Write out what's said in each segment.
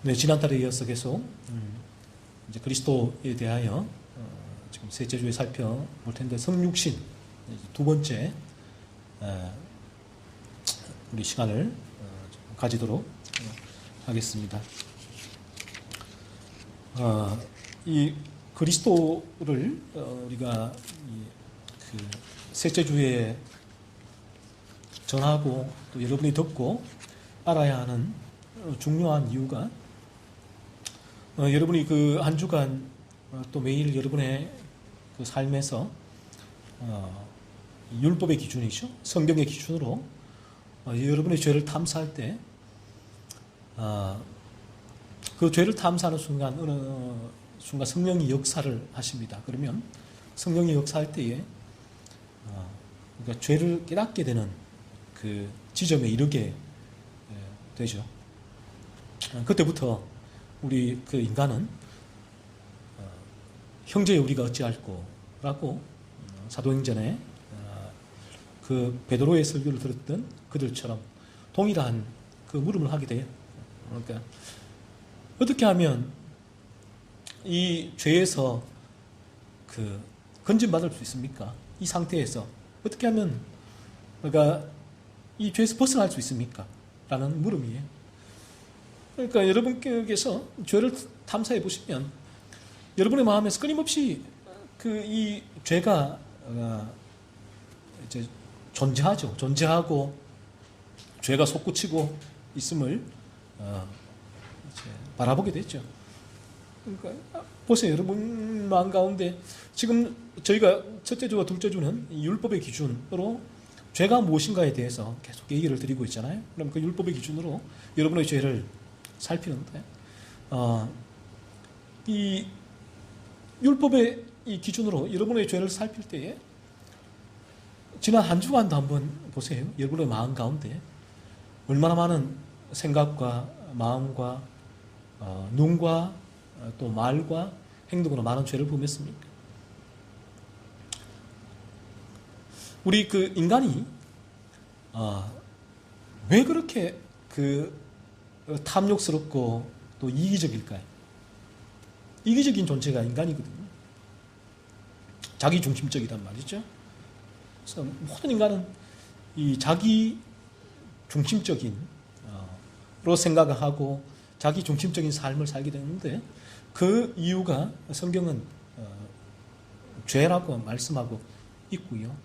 네, 지난달에 이어서 계속 이제 그리스도에 대하여 지금 셋째 주에 살펴볼 텐데 성육신 두 번째 우리 시간을 가지도록 하겠습니다. 이 그리스도를 우리가 그 셋째 주에 전하고 또 여러분이 듣고 알아야 하는 중요한 이유가 여러분이 그 한 주간 또 매일 여러분의 그 삶에서 율법의 기준이죠. 성경의 기준으로 여러분의 죄를 탐사할 때 그 죄를 탐사하는 순간 어느 순간 성령이 역사를 하십니다. 그러면 성령이 역사할 때에 그러니까 죄를 깨닫게 되는 그 지점에 이르게 되죠. 그때부터 우리 그 인간은 형제의 우리가 어찌할꼬 라고 사도행전에 그 베드로의 설교를 들었던 그들처럼 동일한 그 물음을 하게 돼요. 그러니까 어떻게 하면 이 죄에서 그 건진받을 수 있습니까? 이 상태에서 어떻게 하면 그러니까 이 죄에서 벗어날 수 있습니까? 라는 물음이에요. 그러니까 여러분께서 죄를 탐사해 보시면 여러분의 마음에서 끊임없이 그 이 죄가 이제 존재하죠. 존재하고 죄가 솟구치고 있음을 이제 바라보게 되죠. 그러니까 보세요. 여러분 마음 가운데 지금 저희가 첫째 주와 둘째 주는 이 율법의 기준으로 죄가 무엇인가에 대해서 계속 얘기를 드리고 있잖아요. 그럼 그 율법의 기준으로 여러분의 죄를 살피는데 이 율법의 이 기준으로 여러분의 죄를 살필 때에 지난 한 주간도 한번 보세요. 여러분의 마음 가운데 얼마나 많은 생각과 마음과 눈과 또 말과 행동으로 많은 죄를 범했습니까? 우리 그 인간이 왜 그렇게 그 탐욕스럽고 또 이기적일까요? 이기적인 존재가 인간이거든요. 자기 중심적이란 말이죠. 그래서 모든 인간은 이 자기 중심적인 로 생각을 하고 자기 중심적인 삶을 살게 되는데 그 이유가 성경은 죄라고 말씀하고 있고요.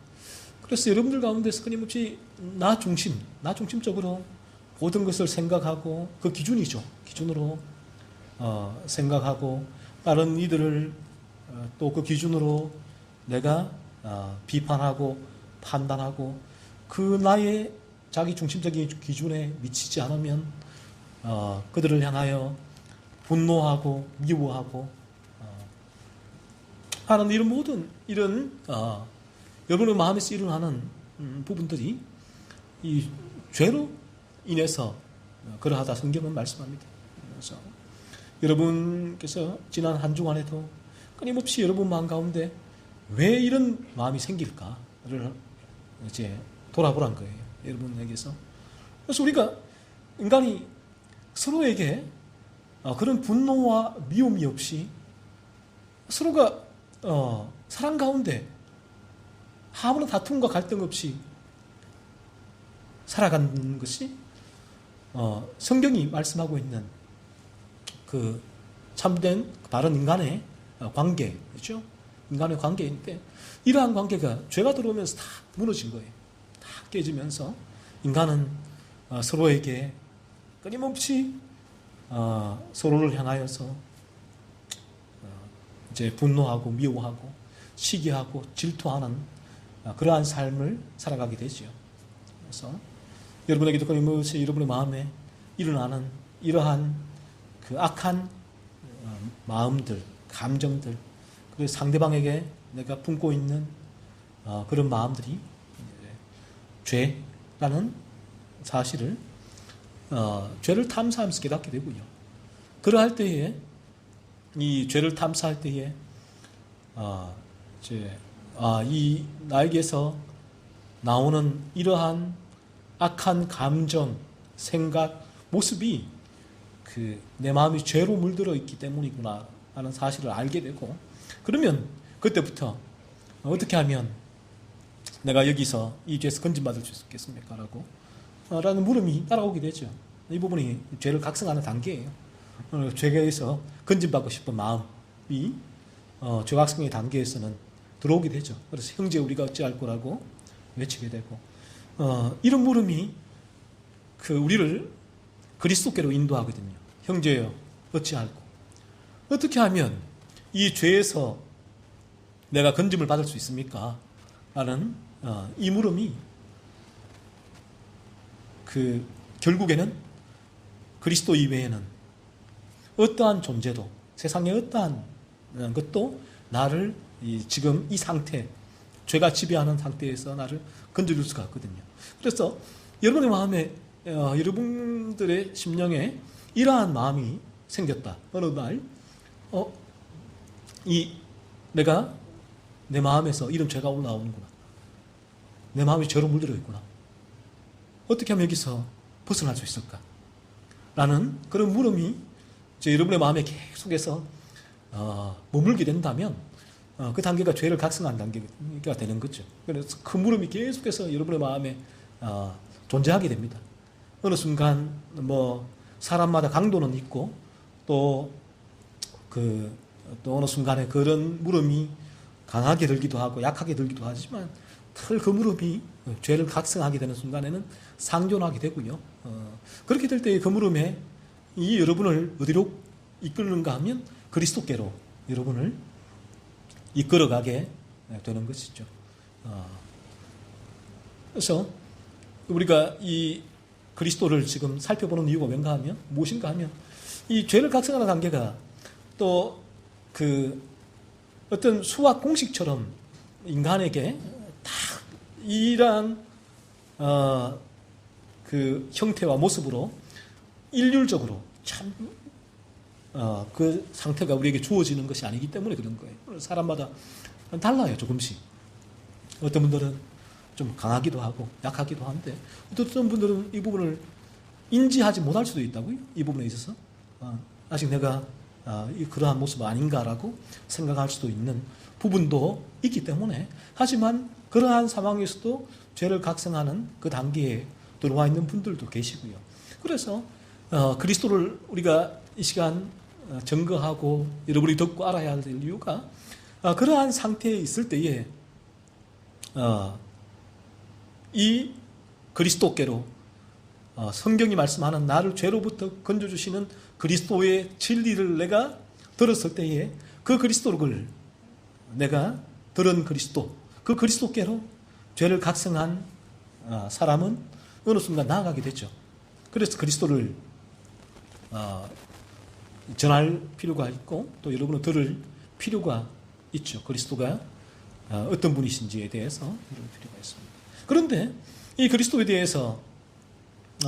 그래서 여러분들 가운데서 끊임없이 나 중심적으로 모든 것을 생각하고 그 기준이죠. 기준으로 생각하고 다른 이들을 또 그 기준으로 내가 비판하고 판단하고 그 나의 자기 중심적인 기준에 미치지 않으면 그들을 향하여 분노하고 미워하고 하는 이런 모든 이런 여러분의 마음에서 일어나는 부분들이 이 죄로 인해서 그러하다 성경은 말씀합니다. 그래서 여러분께서 지난 한 주간에도 끊임없이 여러분 마음 가운데 왜 이런 마음이 생길까를 이제 돌아보란 거예요. 여러분에게서. 그래서 우리가 인간이 서로에게 그런 분노와 미움이 없이 서로가 사랑 가운데 아무런 다툼과 갈등 없이 살아가는 것이 성경이 말씀하고 있는 그 참된 바른 인간의 관계죠. 인간의 관계인데 이러한 관계가 죄가 들어오면서 다 무너진 거예요. 다 깨지면서 인간은 서로에게 끊임없이 서로를 향하여서 이제 분노하고 미워하고 시기하고 질투하는 그러한 삶을 살아가게 되죠. 그래서 여러분에게도 끊임없이 여러분의 마음에 일어나는 이러한 그 악한 마음들, 감정들, 그리고 상대방에게 내가 품고 있는 그런 마음들이 죄라는 사실을 죄를 탐사하면서 깨닫게 되고요. 그러할 때에 이 죄를 탐사할 때에 이 나에게서 나오는 이러한 악한 감정, 생각, 모습이 내 마음이 죄로 물들어 있기 때문이구나 하는 사실을 알게 되고, 그러면 그때부터 어떻게 하면 내가 여기서 이 죄에서 건진받을 수 있겠습니까? 라는 물음이 따라오게 되죠. 이 부분이 죄를 각성하는 단계예요. 죄에서 건진받고 싶은 마음이 죄 각성의 단계에서는 들어오게 되죠. 그래서 형제 우리가 어찌할 거라고 외치게 되고, 이런 물음이 우리를 그리스도께로 인도하거든요. 형제여 어찌할꼬. 어떻게 하면 이 죄에서 내가 건짐을 받을 수 있습니까? 라는 이 물음이 결국에는 그리스도 이외에는 어떠한 존재도, 세상의 어떠한 것도 나를 지금 이 상태, 죄가 지배하는 상태에서 나를 건져줄 수가 없거든요. 그래서 여러분의 마음에, 여러분들의 심령에 이러한 마음이 생겼다. 어느 날 내가 내 마음에서 이런 죄가 올라오는구나. 내 마음이 죄로 물들어 있구나. 어떻게 하면 여기서 벗어날 수 있을까? 라는 그런 물음이 여러분의 마음에 계속해서 머물게 된다면 그 단계가 죄를 각성한 단계가 되는 거죠. 그래서 그 물음이 계속해서 여러분의 마음에 존재하게 됩니다. 어느 순간 사람마다 강도는 있고 또 어느 순간에 그런 물음이 강하게 들기도 하고 약하게 들기도 하지만 그 물음이 죄를 각성하게 되는 순간에는 상존하게 되고요. 그렇게 될 때 그 물음에 여러분을 어디로 이끌는가 하면 그리스도께로 여러분을 이끌어가게 되는 것이죠. 그래서 우리가 이 그리스도를 지금 살펴보는 이유가 무엇인가 하면 이 죄를 각성하는 단계가 또 어떤 수학 공식처럼 인간에게 다 이러한 형태와 모습으로 일률적으로 참 그 상태가 우리에게 주어지는 것이 아니기 때문에 그런 거예요. 사람마다 달라요, 조금씩. 어떤 분들은 좀 강하기도 하고 약하기도 한데 어떤 분들은 이 부분을 인지하지 못할 수도 있다고요. 이 부분에 있어서 아직 내가 그러한 모습 아닌가라고 생각할 수도 있는 부분도 있기 때문에, 하지만 그러한 상황에서도 죄를 각성하는 그 단계에 들어와 있는 분들도 계시고요. 그래서 그리스도를 우리가 이 시간 증거하고 여러분이 듣고 알아야 될 이유가 그러한 상태에 있을 때에 이 그리스도께로 성경이 말씀하는 나를 죄로부터 건져주시는 그리스도의 진리를 내가 들었을 때에 그 그리스도를 내가 들은 그리스도, 그 그리스도께로 죄를 각성한 사람은 어느 순간 나아가게 되죠. 그래서 그리스도를 전할 필요가 있고 또 여러분은 들을 필요가 있죠. 그리스도가 어떤 분이신지에 대해서 들을 필요가 있습니다. 그런데 이 그리스도에 대해서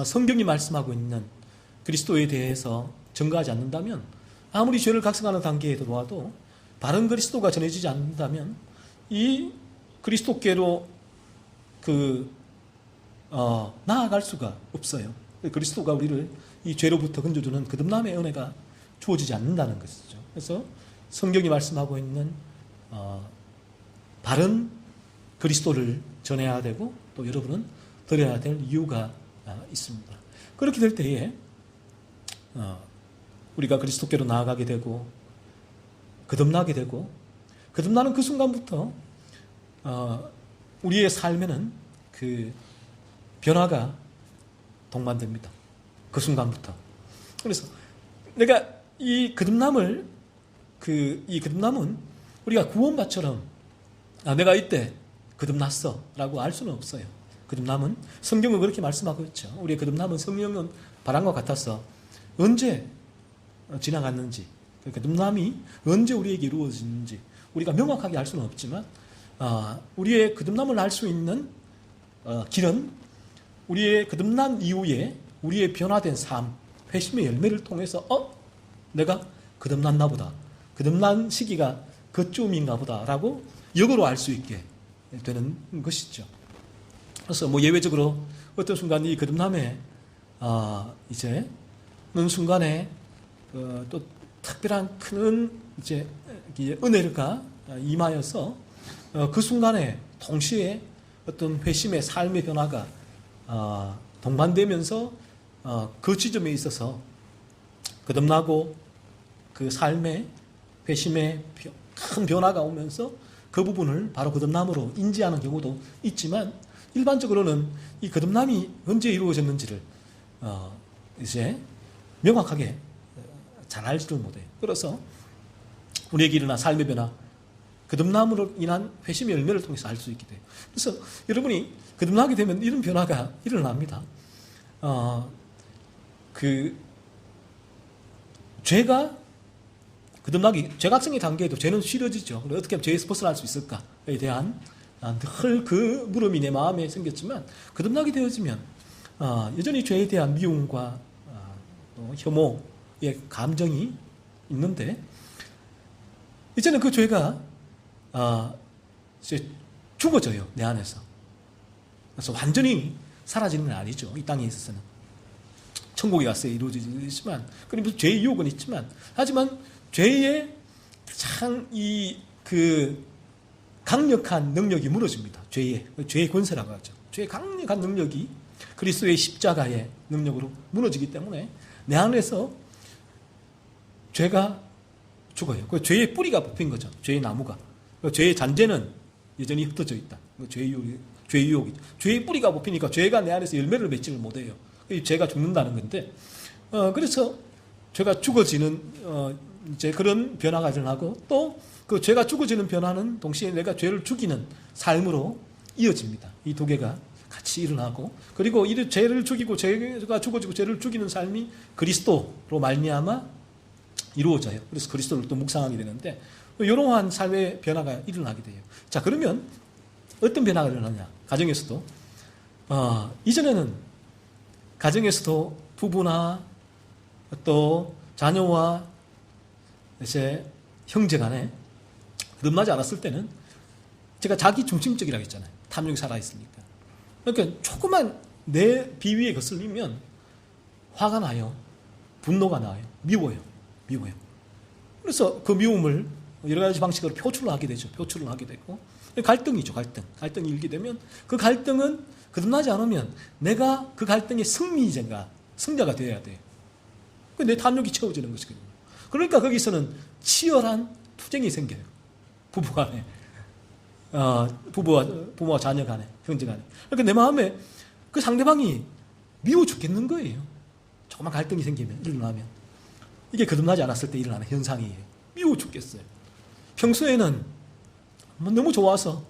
성경이 말씀하고 있는 그리스도에 대해서 증거하지 않는다면, 아무리 죄를 각성하는 단계에 들어와도 바른 그리스도가 전해지지 않는다면 이 그리스도께로 나아갈 수가 없어요. 그리스도가 우리를 이 죄로부터 건져주는 거듭남의 은혜가 주어지지 않는다는 것이죠. 그래서 성경이 말씀하고 있는 바른 그리스도를 전해야 되고 또 여러분은 들어야 될 이유가 있습니다. 그렇게 될 때에 우리가 그리스도께로 나아가게 되고 거듭나게 되고, 거듭나는 그 순간부터 우리의 삶에는 변화가 동반됩니다. 그 순간부터. 그래서 내가 이 거듭남은 우리가 구원받처럼 내가 이때 거듭났어 라고 알 수는 없어요. 거듭남은 성경은 그렇게 말씀하고 있죠. 우리의 거듭남은 성령은 바람과 같아서 언제 지나갔는지, 거듭남이 언제 우리에게 이루어지는지 우리가 명확하게 알 수는 없지만 우리의 거듭남을 알 수 있는 길은 우리의 거듭난 이후에 우리의 변화된 삶, 회심의 열매를 통해서 내가 거듭났나 보다, 거듭난 시기가 그쯤인가 보다라고 역으로 알 수 있게 되는 것이죠. 그래서 예외적으로 어떤 순간 이 거듭남에 이제 순간에 또 특별한 큰 이제 은혜가 임하여서 그 순간에 동시에 어떤 회심의 삶의 변화가 동반되면서 그 지점에 있어서 거듭나고 그 삶의 회심의 큰 변화가 오면서 그 부분을 바로 거듭남으로 인지하는 경우도 있지만 일반적으로는 이 거듭남이 언제 이루어졌는지를 이제 명확하게 잘 알지를 못해요. 그래서 우리에게 일어난 삶의 변화, 거듭남으로 인한 회심의 열매를 통해서 알 수 있게 돼요. 그래서 여러분이 거듭나게 되면 이런 변화가 일어납니다. 죄가 거듭나기, 죄각성의 단계에도 죄는 싫어지죠. 어떻게 하면 죄에서 벗어날 수 있을까에 대한 늘 그 물음이 내 마음에 생겼지만 거듭나게 되어지면 여전히 죄에 대한 미움과 또 혐오의 감정이 있는데 이제는 그 죄가 이제 죽어져요, 내 안에서. 그래서 완전히 사라지는 건 아니죠, 이 땅에 있어서는. 천국에 가서 이루어지지만, 그리고 죄의 유혹은 있지만, 하지만 죄의 참 강력한 능력이 무너집니다. 죄의 권세라고 하죠. 죄의 강력한 능력이 그리스도의 십자가의 능력으로 무너지기 때문에 내 안에서 죄가 죽어요. 그 죄의 뿌리가 뽑힌 거죠. 죄의 나무가. 죄의 잔재는 여전히 흩어져 있다. 죄의 유혹이. 죄의 뿌리가 뽑히니까 죄가 내 안에서 열매를 맺지를 못해요. 죄가 죽는다는 건데, 그래서 죄가 죽어지는 이제 그런 변화가 일어나고 또 그 죄가 죽어지는 변화는 동시에 내가 죄를 죽이는 삶으로 이어집니다. 이 두 개가 같이 일어나고, 그리고 이 죄를 죽이고 죄가 죽어지고 죄를 죽이는 삶이 그리스도로 말미암아 이루어져요. 그래서 그리스도를 또 묵상하게 되는데 이러한 삶의 변화가 일어나게 돼요. 자, 그러면 어떤 변화가 일어나냐? 가정에서도 이전에는 가정에서도 부부나 또 자녀와 이제 형제 간에 거듭나지 않았을 때는 제가 자기 중심적이라고 했잖아요. 탐욕이 살아있으니까. 그러니까 조그만 내 비위에 거슬리면 화가 나요. 분노가 나요. 미워요. 그래서 그 미움을 여러 가지 방식으로 표출을 하게 되죠. 표출을 하게 되고 갈등이죠. 갈등이 일게 되면 그 갈등은 거듭나지 않으면 내가 그 갈등의 승자가 되어야 돼요. 내 탐욕이 채워지는 것이거든요. 그러니까 거기서는 치열한 투쟁이 생겨요. 부부 간에, 부모와 자녀 간에, 형제 간에. 그러니까 내 마음에 그 상대방이 미워 죽겠는 거예요. 조그만 갈등이 생기면, 일어나면. 이게 거듭나지 않았을 때 일어나는 현상이에요. 미워 죽겠어요. 평소에는 너무 좋아서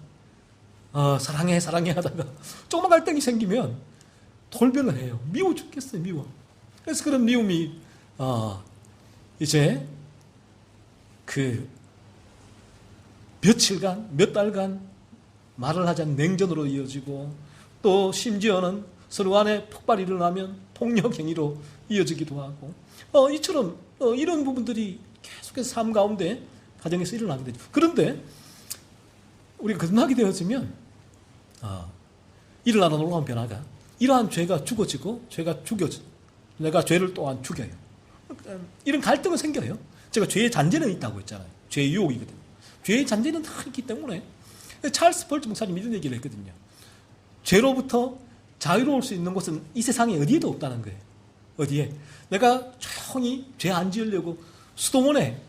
사랑해 하다가 조그만 갈등이 생기면 돌변을 해요. 미워 죽겠어요. 미워. 그래서 그런 미움이 이제 며칠간, 몇 달간 말을 하지 않는 냉전으로 이어지고 또 심지어는 서로 간에 폭발이 일어나면 폭력 행위로 이어지기도 하고 이처럼 이런 부분들이 계속해서 삶 가운데 가정에서 일어나게 되죠. 그런데 우리가 거듭나게 되어지면 일어나는 놀라운 변화가 이러한 죄가 죽어지고 죄가 죽여져 내가 죄를 또한 죽여요. 이런 갈등은 생겨요. 제가 죄의 잔재는 있다고 했잖아요. 죄의 유혹이거든요. 죄의 잔재는 다 있기 때문에 찰스 펄츠 목사님이 이런 얘기를 했거든요. 죄로부터 자유로울 수 있는 곳은 이 세상에 어디에도 없다는 거예요. 어디에? 내가 조용히 죄 안 지으려고 수도원에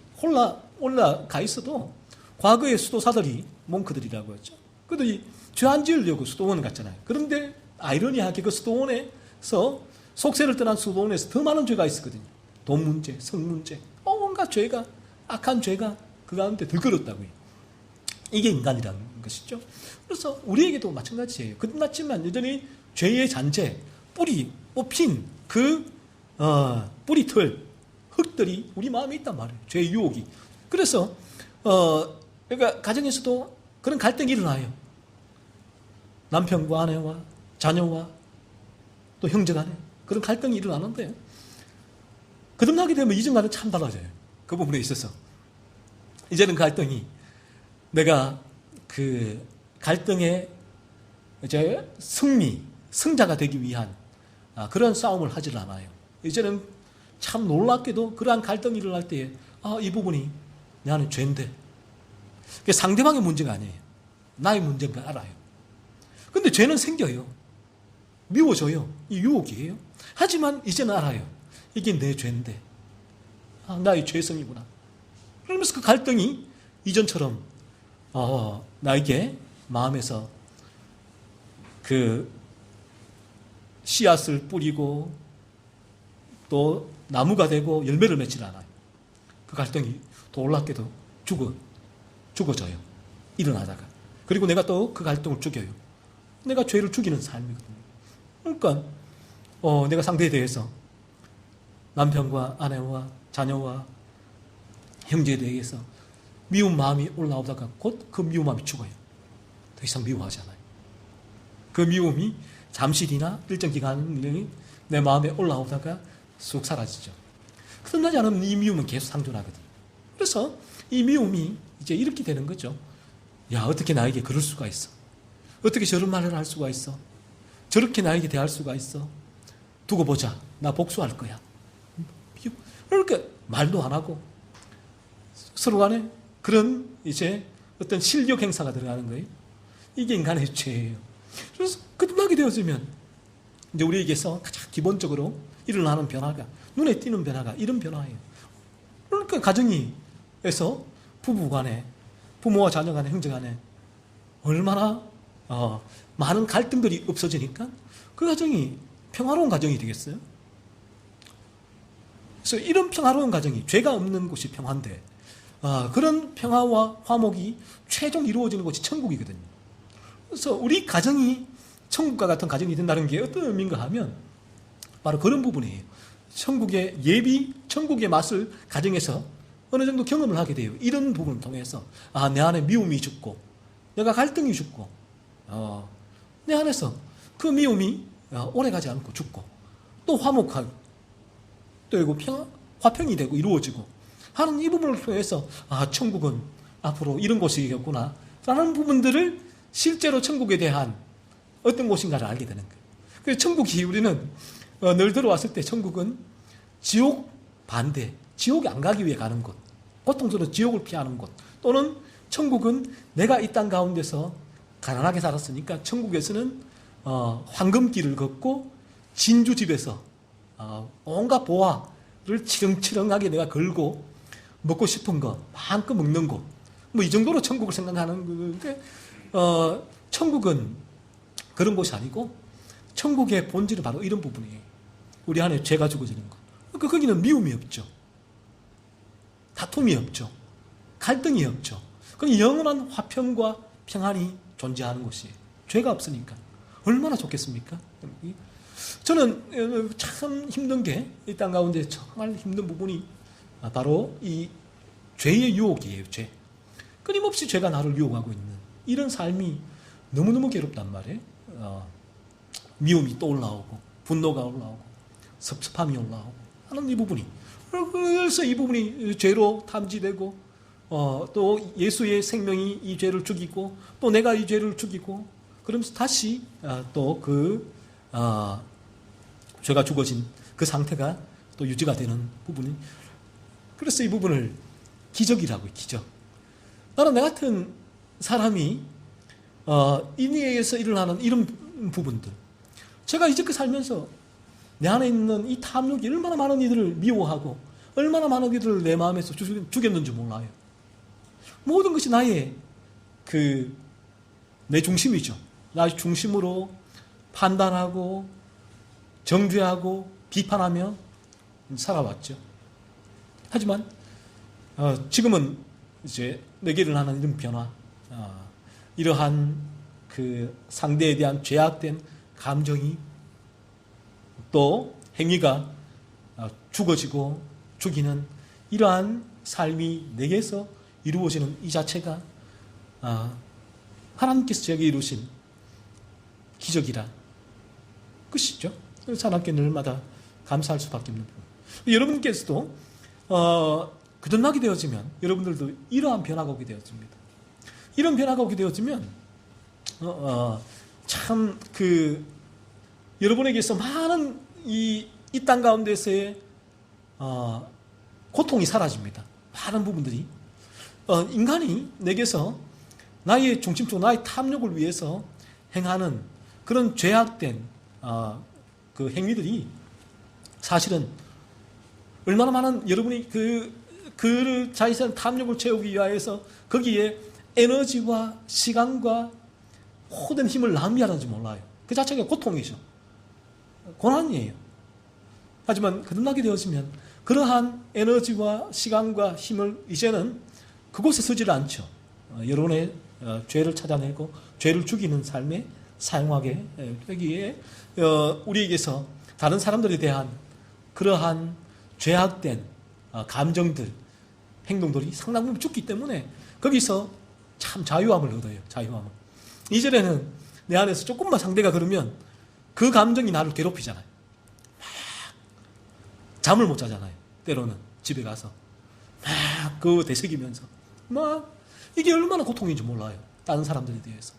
올라가 있어도 과거의 수도사들이 몽크들이라고 했죠. 그들이 죄 안 지으려고 수도원 갔잖아요. 그런데 아이러니하게 그 수도원에서 속세를 떠난 수도원에서 더 많은 죄가 있었거든요. 돈 문제, 성 문제, 온갖 죄가, 악한 죄가 그 가운데 들끓었다고요. 이게 인간이라는 것이죠. 그래서 우리에게도 마찬가지예요. 끝났지만 여전히 죄의 잔재, 뿌리, 뽑힌 뿌리털, 흙들이 우리 마음에 있단 말이에요. 죄의 유혹이. 그래서 그러니까 가정에서도 그런 갈등이 일어나요. 남편과 아내와 자녀와 또 형제 간에 그런 갈등이 일어나는데 거듭나게 되면 이전과는 참 달라져요. 그 부분에 있어서. 이제는 그 갈등이 내가 그 갈등의 이제 승자가 되기 위한 그런 싸움을 하질 않아요. 이제는 참 놀랍게도 그러한 갈등이 일어날 때에 이 부분이 내 안에 죄인데, 그게 상대방의 문제가 아니에요. 나의 문제인 걸 알아요. 근데 죄는 생겨요. 미워져요. 이 유혹이에요. 하지만 이제는 알아요. 이게 내 죄인데, 나의 죄성이구나. 그러면서 그 갈등이 이전처럼 나에게 마음에서 그 씨앗을 뿌리고 또 나무가 되고 열매를 맺질 않아요. 그 갈등이 또 놀랍게도 죽어져요. 일어나다가. 그리고 내가 또 그 갈등을 죽여요. 내가 죄를 죽이는 삶이거든요. 그러니까 내가 상대에 대해서 남편과 아내와 자녀와 형제에 대해서 미운 마음이 올라오다가 곧 그 미운 마음이 죽어요. 더 이상 미워하지 않아요. 그 미움이 잠시나 일정 기간 내 마음에 올라오다가 쑥 사라지죠. 끝나지 않으면 이 미움은 계속 상존하거든요. 그래서 이 미움이 이제 이렇게 되는 거죠. 야, 어떻게 나에게 그럴 수가 있어? 어떻게 저런 말을 할 수가 있어? 저렇게 나에게 대할 수가 있어? 두고 보자. 나 복수할 거야. 그러니까 말도 안 하고 서로 간에 그런 이제 어떤 실력 행사가 들어가는 거예요. 이게 인간의 죄예요. 그래서 끝나게 되어지면 이제 우리에게서 가장 기본적으로 일어나는 변화가, 눈에 띄는 변화가 이런 변화예요. 그러니까 가정에서 부부 간에, 부모와 자녀 간에, 형제 간에 얼마나 많은 갈등들이 없어지니까 그 가정이 평화로운 가정이 되겠어요? 그래서 이런 평화로운 가정이, 죄가 없는 곳이 평화인데 그런 평화와 화목이 최종 이루어지는 곳이 천국이거든요. 그래서 우리 가정이 천국과 같은 가정이 된다는 게 어떤 의미인가 하면 바로 그런 부분이에요. 천국의 예비, 천국의 맛을 가정에서 어느 정도 경험을 하게 돼요. 이런 부분을 통해서 내 안에 미움이 죽고 내가 갈등이 죽고 내 안에서 그 미움이 오래가지 않고 죽고 또 화목하고 또 화평이 되고 이루어지고 하는 이 부분을 통해서 천국은 앞으로 이런 곳이겠구나 라는 부분들을 실제로 천국에 대한 어떤 곳인가를 알게 되는 거예요. 그래서 천국이 우리는 늘 들어왔을 때 천국은 지옥 반대, 지옥에 안 가기 위해 가는 곳, 고통스러운 지옥을 피하는 곳, 또는 천국은 내가 이 땅 가운데서 가난하게 살았으니까 천국에서는 황금길을 걷고 진주집에서 온갖 보화를 치렁치렁하게 내가 걸고 먹고 싶은 거 마음껏 먹는 곳, 뭐 이 정도로 천국을 생각하는 건데 천국은 그런 곳이 아니고 천국의 본질은 바로 이런 부분이에요. 우리 안에 죄가 죽어지는 것. 그러니까 거기는 미움이 없죠. 다툼이 없죠. 갈등이 없죠. 그 영원한 화평과 평안이 존재하는 곳이에요. 죄가 없으니까. 얼마나 좋겠습니까? 저는 참 힘든 게 이 땅 가운데 정말 힘든 부분이 바로 이 죄의 유혹이에요. 죄. 끊임없이 죄가 나를 유혹하고 있는 이런 삶이 너무너무 괴롭단 말이에요. 미움이 또 올라오고 분노가 올라오고 섭섭함이 올라오고 하는 이 부분이, 그래서 이 부분이 죄로 탐지되고 또 예수의 생명이 이 죄를 죽이고 또 내가 이 죄를 죽이고 그러면서 다시 또 그 죄가 죽어진 그 상태가 또 유지가 되는 부분이, 그래서 이 부분을 기적이라고 해요. 기적. 나는 내 같은 사람이 인위에서 일어나는 이런 부분들, 제가 이제껏 살면서 내 안에 있는 이 탐욕이 얼마나 많은 이들을 미워하고 얼마나 많은 이들을 내 마음에서 죽였는지 몰라요. 모든 것이 나의 내 중심이죠. 나의 중심으로 판단하고 정죄하고 비판하며 살아왔죠. 하지만 지금은 이제 내게 일어나는 이런 변화, 이러한 그 상대에 대한 죄악된 감정이 또 행위가 죽어지고 죽이는 이러한 삶이 내게서 이루어지는 이 자체가 하나님께서 제게 이루신 기적이라 끝이죠. 그래서 하나님께 늘마다 감사할 수밖에 없는 부분. 여러분께서도 거듭나게 되어지면 여러분들도 이러한 변화가 오게 되어집니다. 이런 변화가 오게 되어지면 참 여러분에게서 많은 이 땅 가운데서의 고통이 사라집니다. 많은 부분들이. 인간이 내게서 나의 중심적, 나의 탐욕을 위해서 행하는 그런 죄악된 그 행위들이 사실은 얼마나 많은 여러분이 그 자신의 탐욕을 채우기 위하여서 거기에 에너지와 시간과 모든 힘을 낭비하는지 몰라요. 그 자체가 고통이죠. 고난이에요. 하지만 거듭나게 되어지면 그러한 에너지와 시간과 힘을 이제는 그곳에 쓰지를 않죠. 여러분의 죄를 찾아내고 죄를 죽이는 삶에 사용하게 되기에 우리에게서 다른 사람들에 대한 그러한 죄악된 감정들, 행동들이 상당 부분 죽기 때문에 거기서 참 자유함을 얻어요. 자유함을. 이전에는 내 안에서 조금만 상대가 그러면 그 감정이 나를 괴롭히잖아요. 막 잠을 못 자잖아요. 때로는 집에 가서 막 그 되새기면서 막 이게 얼마나 고통인지 몰라요. 다른 사람들에 대해서.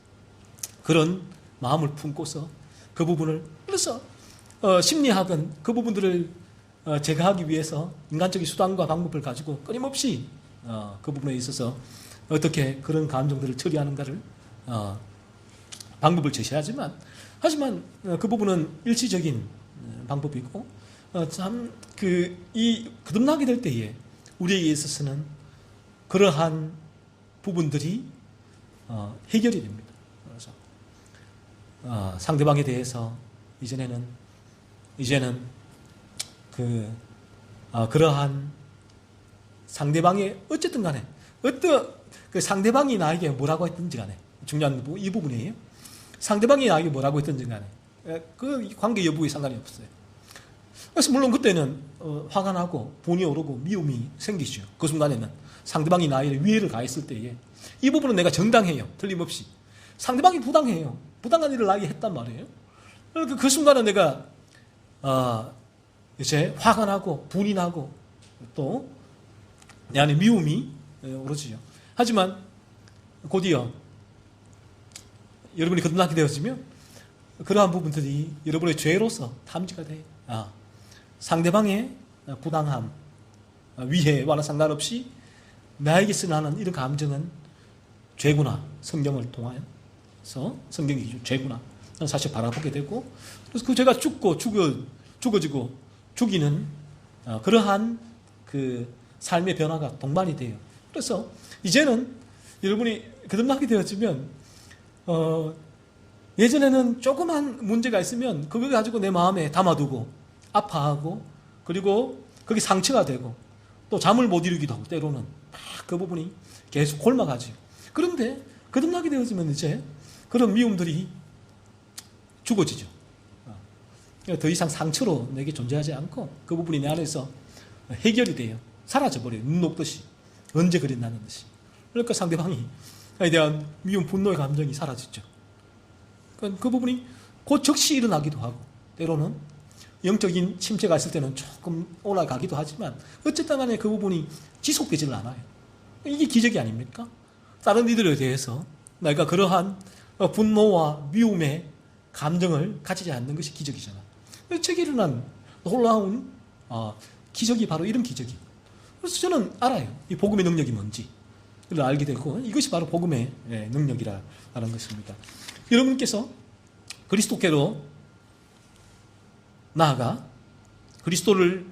그런 마음을 품고서 그 부분을, 그래서 심리학은 그 부분들을 제거하기 위해서 인간적인 수단과 방법을 가지고 끊임없이 그 부분에 있어서 어떻게 그런 감정들을 처리하는가를 방법을 제시하지만, 하지만 그 부분은 일시적인 방법이고 참 이 거듭나게 될 때에 우리에게 있어서는 그러한 부분들이 해결이 됩니다. 그래서 상대방에 대해서 이제는 그러한 상대방의 어쨌든 간에 그 상대방이 나에게 뭐라고 했든지 간에 중요한 이 부분이에요. 상대방이 나에게 뭐라고 했든지 간에 그 관계 여부에 상관이 없어요. 그래서 물론 그때는 화가 나고 분이 오르고 미움이 생기죠. 그 순간에는 상대방이 나에게 위해를 가했을 때에 이 부분은 내가 정당해요. 틀림없이. 상대방이 부당해요. 부당한 일을 나에게 했단 말이에요. 그 순간은 내가 이제 화가 나고 분이 나고 또 내 안에 미움이 오르지요. 하지만 곧이어 여러분이 거듭나게 되어지면 그러한 부분들이 여러분의 죄로서 탐지가 돼요. 상대방의 부당함, 위해와는 상관없이 나에게서 나는 이런 감정은 죄구나. 성경을 통하여서 성경이 죄구나. 사실 바라보게 되고, 그래서 그 죄가 죽어지고 죽이는 그러한 그 삶의 변화가 동반이 돼요. 그래서 이제는 여러분이 거듭나게 되어지면 예전에는 조그만 문제가 있으면 그걸 가지고 내 마음에 담아두고 아파하고 그리고 그게 상처가 되고 또 잠을 못 이루기도 하고 때로는 그 부분이 계속 골마가지요. 그런데 거듭나게 되어지면 이제 그런 미움들이 죽어지죠. 더 이상 상처로 내게 존재하지 않고 그 부분이 내 안에서 해결이 돼요. 사라져버려요. 눈 녹듯이. 언제 그랬나는 듯이. 그러니까 상대방에 대한 미움, 분노의 감정이 사라지죠. 그 부분이 곧 즉시 일어나기도 하고 때로는 영적인 침체가 있을 때는 조금 올라가기도 하지만 어쨌든 간에 그 부분이 지속되질 않아요. 이게 기적이 아닙니까? 다른 이들에 대해서 내가 그러한 분노와 미움의 감정을 가지지 않는 것이 기적이잖아. 책에 일어난 놀라운 기적이 바로 이런 기적이에요. 그래서 저는 알아요. 이 복음의 능력이 뭔지를 알게 되고 이것이 바로 복음의 능력이라는 것입니다. 여러분께서 그리스도께로 나아가 그리스도를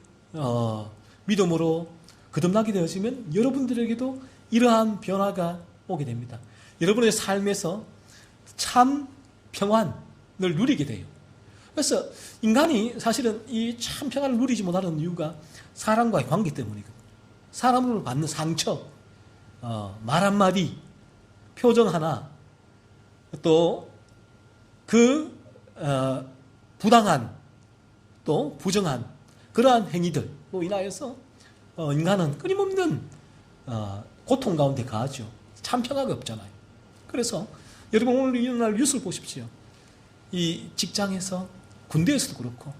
믿음으로 거듭나게 되어지면 여러분들에게도 이러한 변화가 오게 됩니다. 여러분의 삶에서 참 평안을 누리게 돼요. 그래서 인간이 사실은 이 참 평안을 누리지 못하는 이유가 사람과의 관계 때문이거든요. 사람으로 받는 상처, 말 한마디, 표정 하나, 또 그 부당한 또 부정한 그러한 행위들로 인하여서 인간은 끊임없는 고통 가운데 가하죠. 참 평화가 없잖아요. 그래서 여러분 오늘 일어날 뉴스를 보십시오. 이 직장에서 군대에서도 그렇고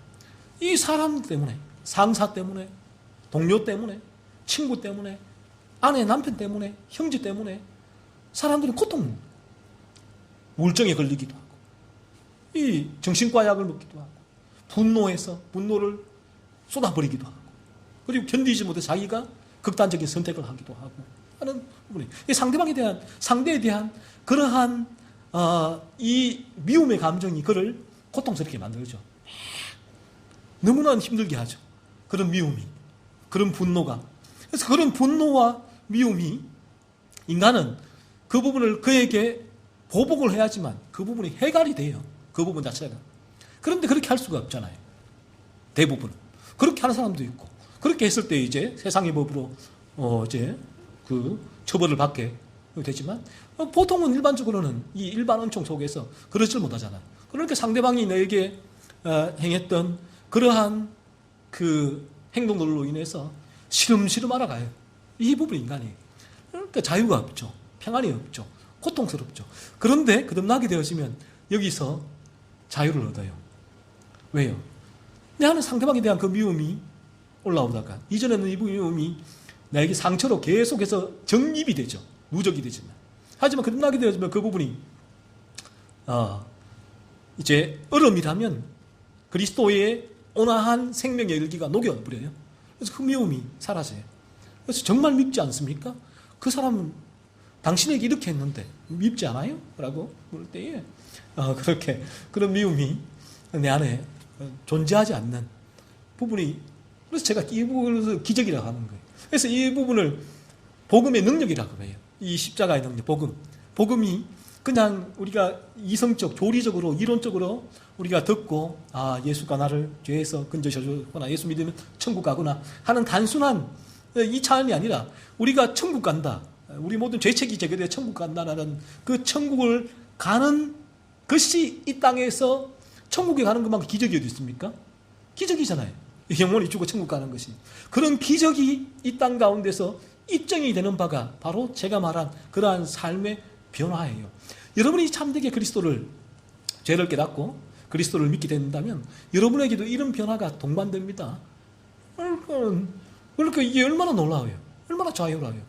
이 사람 때문에 상사 때문에 동료 때문에 친구 때문에 아내 남편 때문에 형제 때문에 사람들이 고통 우울증에 걸리기도 하고 이 정신과 약을 먹기도 하고 분노해서 분노를 쏟아버리기도 하고 그리고 견디지 못해 자기가 극단적인 선택을 하기도 하고 하는 부분이 이 상대에 대한 그러한 이 미움의 감정이 그를 고통스럽게 만들죠. 너무나 힘들게 하죠. 그런 미움이, 그런 분노가. 그래서 그런 분노와 미움이 인간은 그 부분을 그에게 보복을 해야지만 그 부분이 해결이 돼요. 그 부분 자체가. 그런데 그렇게 할 수가 없잖아요. 대부분. 그렇게 하는 사람도 있고. 그렇게 했을 때 이제 세상의 법으로 이제 그 처벌을 받게 되지만 보통은 일반적으로는 이 일반 은총 속에서 그러질 못하잖아요. 그러니까 상대방이 내게 행했던 그러한 그 행동들로 인해서 시름시름 알아가요. 이 부분이 인간이에요. 그러니까 자유가 없죠. 평안이 없죠. 고통스럽죠. 그런데 거듭나게 되어지면 여기서 자유를 얻어요. 왜요? 내 안에 상대방에 대한 그 미움이 올라오다가 이전에는 이 미움이 나에게 상처로 계속해서 정립이 되죠. 누적이 되지만. 하지만 거듭나게 되어지면 그 부분이 이제 얼음이라면 그리스도의 온화한 생명의 열기가 녹여버려요. 그래서 그 미움이 사라져요. 그래서 정말 밉지 않습니까? 그 사람은 당신에게 이렇게 했는데 밉지 않아요? 라고 물을 때에 그렇게 그런 미움이 내 안에 존재하지 않는 부분이, 그래서 제가 이 부분을 기적이라고 하는 거예요. 그래서 이 부분을 복음의 능력이라고 해요. 이 십자가의 능력, 복음이 그냥 우리가 이성적, 교리적으로, 이론적으로 우리가 듣고 예수가 나를 죄에서 건져주구나, 예수 믿으면 천국 가구나 하는 단순한 이 차원이 아니라 우리가 천국 간다, 우리 모든 죄책이 제거되어 천국 간다라는 그 천국을 가는 것이 이 땅에서 천국에 가는 것만큼 기적이 어디 있습니까? 기적이잖아요. 영혼이 죽고 천국 가는 것이. 그런 기적이 이 땅 가운데서 입증이 되는 바가 바로 제가 말한 그러한 삶의 변화예요. 여러분이 참되게 그리스도를, 죄를 깨닫고 그리스도를 믿게 된다면 여러분에게도 이런 변화가 동반됩니다. 그러니까 이게 얼마나 놀라워요. 얼마나 자유로워요.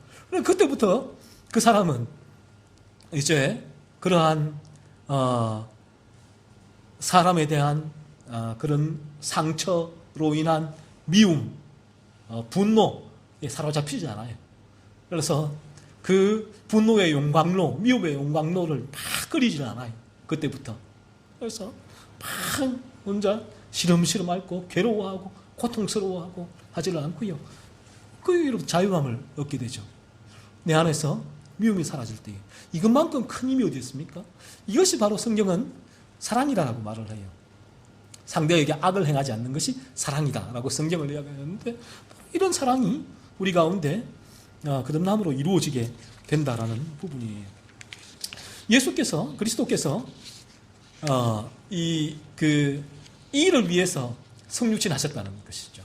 그때부터 그 사람은 이제 그러한 사람에 대한 그런 상처로 인한 미움, 분노에 사로잡히지 않아요. 그래서 그 분노의 용광로, 미움의 용광로를 막 끓이지 않아요. 그때부터. 그래서 막 혼자 시름시름 앓고 괴로워하고 고통스러워하고 하지를 않고요. 그 자유함을 얻게 되죠. 내 안에서 미움이 사라질 때 이것만큼 큰 힘이 어디 있습니까? 이것이 바로 성경은 사랑이다라고 말을 해요. 상대에게 악을 행하지 않는 것이 사랑이다라고 성경을 이야기하는데, 이런 사랑이 우리 가운데 거듭남으로 이루어지게 된다라는 부분이에요. 예수께서, 그리스도께서 이 일을 위해서 성육신 하셨다는 것이죠.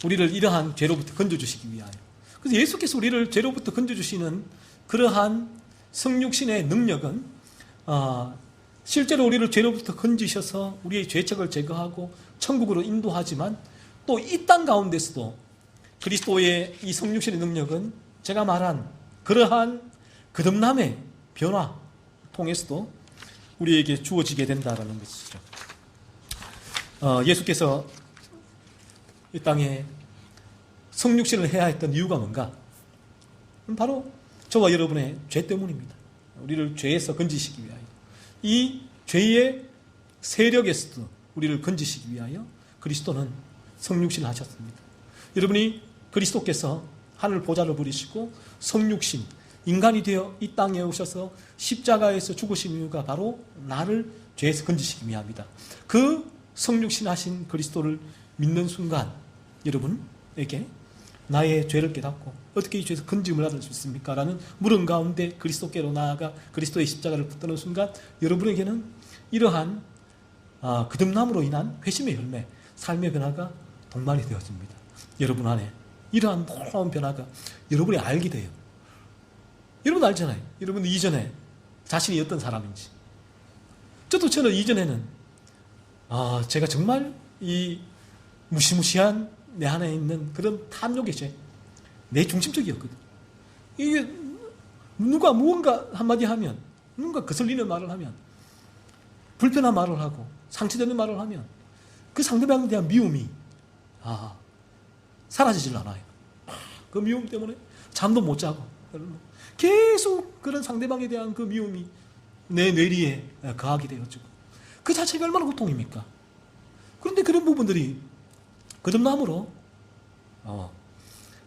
우리를 이러한 죄로부터 건져주시기 위하여. 그래서 예수께서 우리를 죄로부터 건져주시는 그러한 성육신의 능력은 실제로 우리를 죄로부터 건지셔서 우리의 죄책을 제거하고 천국으로 인도하지만 또 이 땅 가운데서도 그리스도의 이 성육신의 능력은 제가 말한 그러한 거듭남의 변화 통해서도 우리에게 주어지게 된다는 것이죠. 예수께서 이 땅에 성육신을 해야 했던 이유가 뭔가? 바로 저와 여러분의 죄 때문입니다. 우리를 죄에서 건지시기 위하여, 이 죄의 세력에서도 우리를 건지시기 위하여 그리스도는 성육신을 하셨습니다. 여러분이 그리스도께서 하늘 보좌를 부리시고 성육신, 인간이 되어 이 땅에 오셔서 십자가에서 죽으신 이유가 바로 나를 죄에서 건지시기 위함이다. 그 성육신 하신 그리스도를 믿는 순간 여러분에게 나의 죄를 깨닫고 어떻게 이 죄에서 건짐을 받을 수 있습니까? 라는 물음 가운데 그리스도께로 나아가 그리스도의 십자가를 붙드는 순간 여러분에게는 이러한 거듭남으로 인한 회심의 열매, 삶의 변화가 동반이 되어집니다. 여러분 안에 이러한 놀라운 변화가 여러분이 알게 돼요. 여러분 알잖아요. 여러분 이전에 자신이 어떤 사람인지. 저는 이전에는 제가 정말 이 무시무시한 내 안에 있는 그런 탐욕의 죄, 내 중심적이었거든. 이게 누가 무언가 한마디 하면, 누군가 거슬리는 말을 하면, 불편한 말을 하고 상처되는 말을 하면 그 상대방에 대한 미움이 사라지질 않아요. 그 미움 때문에 잠도 못 자고 계속 그런 상대방에 대한 그 미움이 내 뇌리에 가하게 되어지고 그 자체가 얼마나 고통입니까? 그런데 그런 부분들이 거듭남으로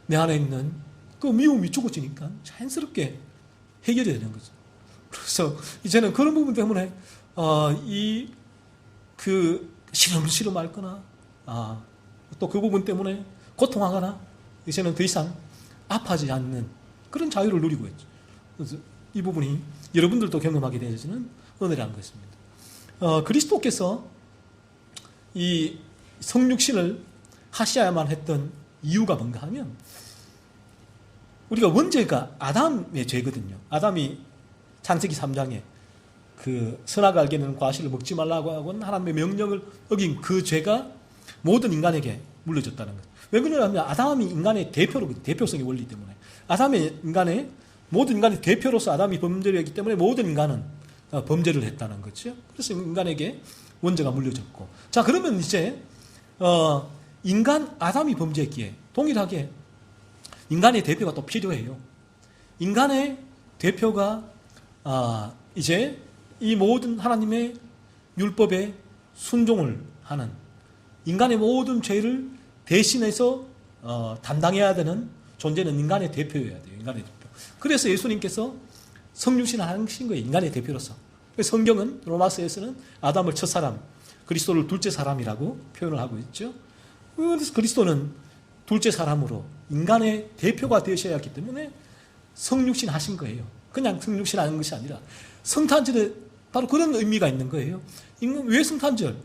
내 안에 있는 그 미움이 죽어지니까 자연스럽게 해결이 되는 거죠. 그래서 이제는 그런 부분 때문에 시름시름 앓거나 또 그 부분 때문에 고통하거나 이제는 더 이상 아파하지 않는 그런 자유를 누리고 있죠. 그래서 이 부분이 여러분들도 경험하게 되어지는 은혜라는 것입니다. 그리스도께서 이 성육신을 하셔야만 했던 이유가 뭔가 하면 우리가 원죄가 아담의 죄거든요. 아담이 창세기 3장에 그 선악을 알게 되는 과실을 먹지 말라고 하고는 하나님의 명령을 어긴 그 죄가 모든 인간에게 물려졌다는 것. 왜 그러냐면 아담이 인간의 대표성의 원리 때문에 모든 인간의 대표로서 아담이 범죄를 했기 때문에 모든 인간은 범죄를 했다는 거죠. 그래서 인간에게 원죄가 물려졌고, 자 그러면 이제 아담이 범죄했기에 동일하게 인간의 대표가 또 필요해요. 인간의 대표가 이제 이 모든 하나님의 율법에 순종을 하는 인간의 모든 죄를 대신해서 담당해야 되는 존재는 인간의 대표여야 돼요. 인간의 대표. 그래서 예수님께서 성육신을 하신 거예요. 인간의 대표로서. 성경은 로마서에서는 아담을 첫사람, 그리스도를 둘째 사람이라고 표현을 하고 있죠. 그래서 그리스도는 둘째 사람으로 인간의 대표가 되셔야 하기 때문에 성육신 하신 거예요. 그냥 성육신 하는 것이 아니라 성탄절에 바로 그런 의미가 있는 거예요. 왜 성탄절?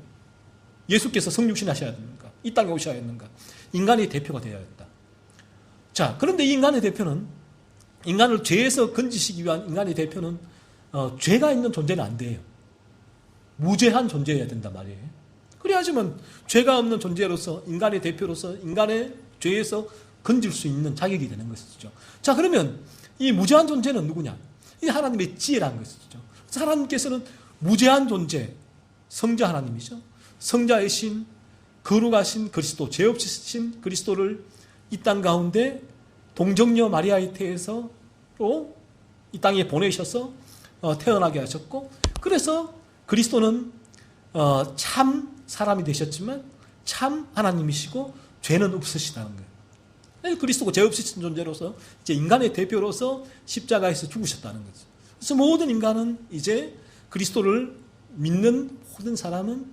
예수께서 성육신 하셔야 됩니까? 이 땅에 오셔야 했는가? 인간의 대표가 되어야 했다. 자, 그런데 이 인간의 대표는 인간을 죄에서 건지시기 위한 인간의 대표는 죄가 있는 존재는 안 돼요. 무죄한 존재여야 된단 말이에요. 그래야지만 죄가 없는 존재로서 인간의 대표로서 인간의 죄에서 건질 수 있는 자격이 되는 것이죠. 자, 그러면 이 무죄한 존재는 누구냐? 이 하나님의 지혜라는 것이죠. 하나님께서는 무죄한 존재, 성자 하나님이죠. 성자이신 거룩하신 그리스도, 죄 없으신 그리스도를 이 땅 가운데 동정녀 마리아의 태에서 이 땅에 보내셔서 태어나게 하셨고, 그래서 그리스도는 참 사람이 되셨지만 참 하나님이시고 죄는 없으시다는 거예요. 그리스도가 죄 없으신 존재로서 이제 인간의 대표로서 십자가에서 죽으셨다는 거죠. 그래서 모든 인간은 이제 그리스도를 믿는 모든 사람은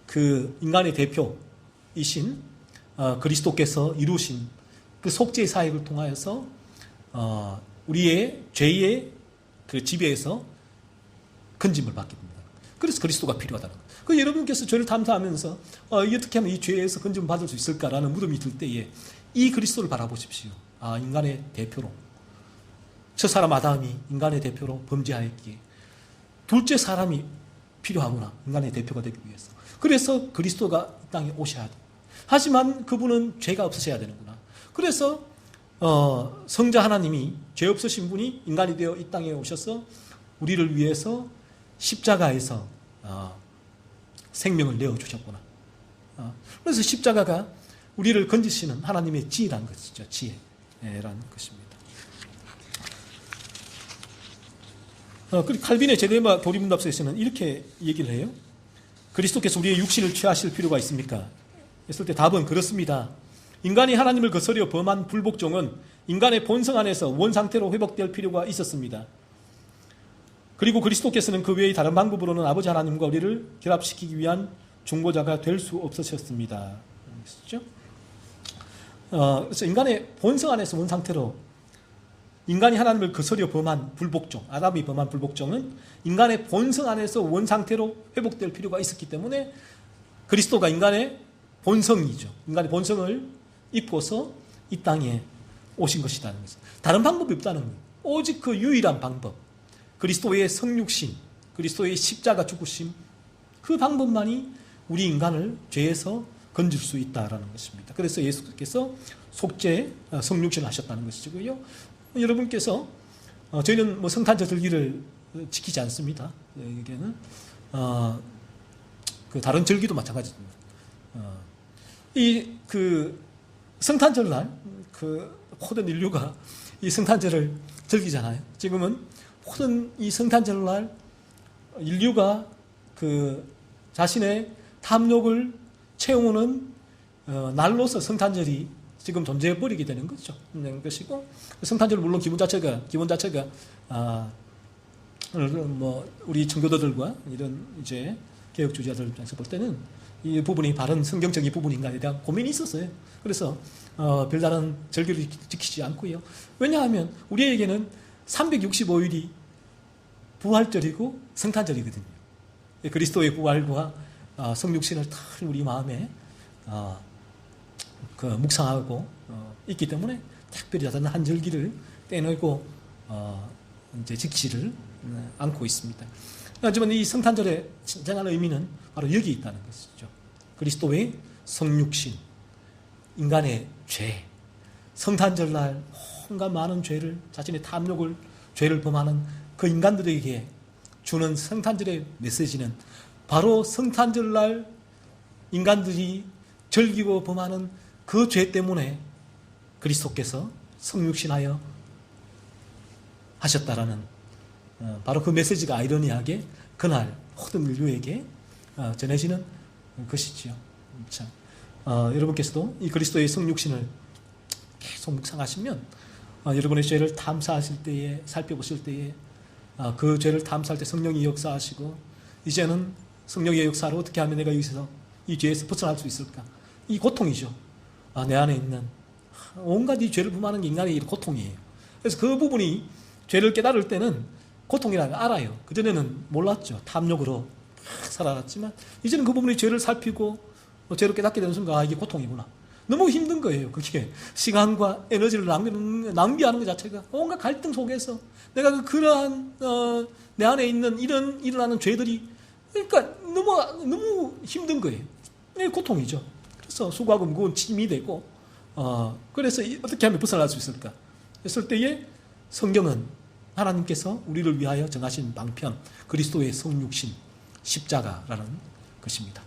그 인간의 대표이신 그리스도께서 이루신 그 속죄의 사역을 통하여서 우리의 죄의 그 지배에서 건짐을 받게 됩니다. 그래서 그리스도가 필요하다는 거예요. 그 여러분께서 죄를 탐사하면서 어떻게 하면 이 죄에서 건짐을 받을 수 있을까라는 물음이 들 때에 이 그리스도를 바라보십시오. 인간의 대표로 첫사람 아담이 인간의 대표로 범죄하였기에 둘째 사람이 필요하구나. 인간의 대표가 되기 위해서. 그래서 그리스도가 이 땅에 오셔야 돼. 하지만 그분은 죄가 없으셔야 되는구나. 그래서 성자 하나님이 죄 없으신 분이 인간이 되어 이 땅에 오셔서 우리를 위해서 십자가에서 생명을 내어주셨구나. 그래서 십자가가 우리를 건지시는 하나님의 지혜라는 것이죠. 지혜라는 것입니다. 그리고 칼빈의 제네바 교리문답서에서는 이렇게 얘기를 해요. 그리스도께서 우리의 육신을 취하실 필요가 있습니까? 했을 때 답은 그렇습니다. 인간이 하나님을 거스려 범한 불복종은 인간의 본성 안에서 원상태로 회복될 필요가 있었습니다. 그리고 그리스도께서는 그 외의 다른 방법으로는 아버지 하나님과 우리를 결합시키기 위한 중보자가 될 수 없으셨습니다. 그래서 인간의 본성 안에서 원상태로 인간이 하나님을 거스려 범한 불복종, 아담이 범한 불복종은 인간의 본성 안에서 원상태로 회복될 필요가 있었기 때문에 그리스도가 인간의 본성이죠. 인간의 본성을 입고서 이 땅에 오신 것이라는 것입니다. 다른 방법이 없다는 거예요. 오직 그 유일한 방법, 그리스도의 성육신, 그리스도의 십자가 죽으심, 그 방법만이 우리 인간을 죄에서 건질 수 있다라는 것입니다. 그래서 예수께서 속죄, 성육신을 하셨다는 것이고요. 여러분께서 저희는 뭐 성탄절 절기를 지키지 않습니다. 여기에는 그 다른 절기도 마찬가지입니다. 그 성탄절날 모든 인류가 이 성탄절을 즐기잖아요. 지금은 모든 이 성탄절날 인류가 자신의 탐욕을 채우는 날로서 성탄절이 지금 존재해버리게 되는 거죠. 것이고, 성탄절 물론 기본 자체가 우리 청교도들과 이런 이제 개혁주의자들 입장에서 볼 때는 이 부분이 바른 성경적인 부분인가에 대한 고민이 있었어요. 그래서 별다른 절기를 지키지 않고요. 왜냐하면 우리에게는 365일이 부활절이고 성탄절이거든요. 그리스도의 부활과 성육신을 우리 마음에 묵상하고 있기 때문에 특별히 다른 한 절기를 떼내고 이제 지키지를 않고 있습니다. 하지만 이 성탄절의 진정한 의미는 바로 여기 있다는 것이죠. 그리스도의 성육신, 인간의 죄, 성탄절날 온갖 많은 죄를, 자신의 탐욕을, 죄를 범하는 그 인간들에게 주는 성탄절의 메시지는 바로 성탄절날 인간들이 즐기고 범하는 그 죄 때문에 그리스도께서 성육신하여 하셨다라는 바로 그 메시지가 아이러니하게 그날 모든 인류에게 전해지는 것이지요. 참, 여러분께서도 이 그리스도의 성육신을 계속 묵상하시면 여러분의 죄를 탐사하실 때에, 살펴보실 때에 그 죄를 탐사할 때 성령이 역사하시고, 이제는 성령의 역사로 어떻게 하면 내가 여기서 이 죄에서 벗어날 수 있을까? 이 고통이죠. 내 안에 있는 온갖 이 죄를 범하는 게 인간의 고통이에요. 그래서 그 부분이 죄를 깨달을 때는 고통이라는 걸 알아요. 그전에는 몰랐죠. 탐욕으로 살아갔지만 이제는 그 부분이 죄를 살피고 죄를 깨닫게 되는 순간 이게 고통이구나. 너무 힘든 거예요. 그게 시간과 에너지를 낭비하는 것 자체가 온갖 갈등 속에서 내가 그러한 내 안에 있는 이런 일어나는 죄들이 그러니까 너무 힘든 거예요. 이게 고통이죠. 그래서 수고하고 무거운 짐이 되고 그래서 어떻게 하면 벗어날 수 있을까? 했을 때에 성경은 하나님께서 우리를 위하여 정하신 방편, 그리스도의 성육신, 십자가라는 것입니다.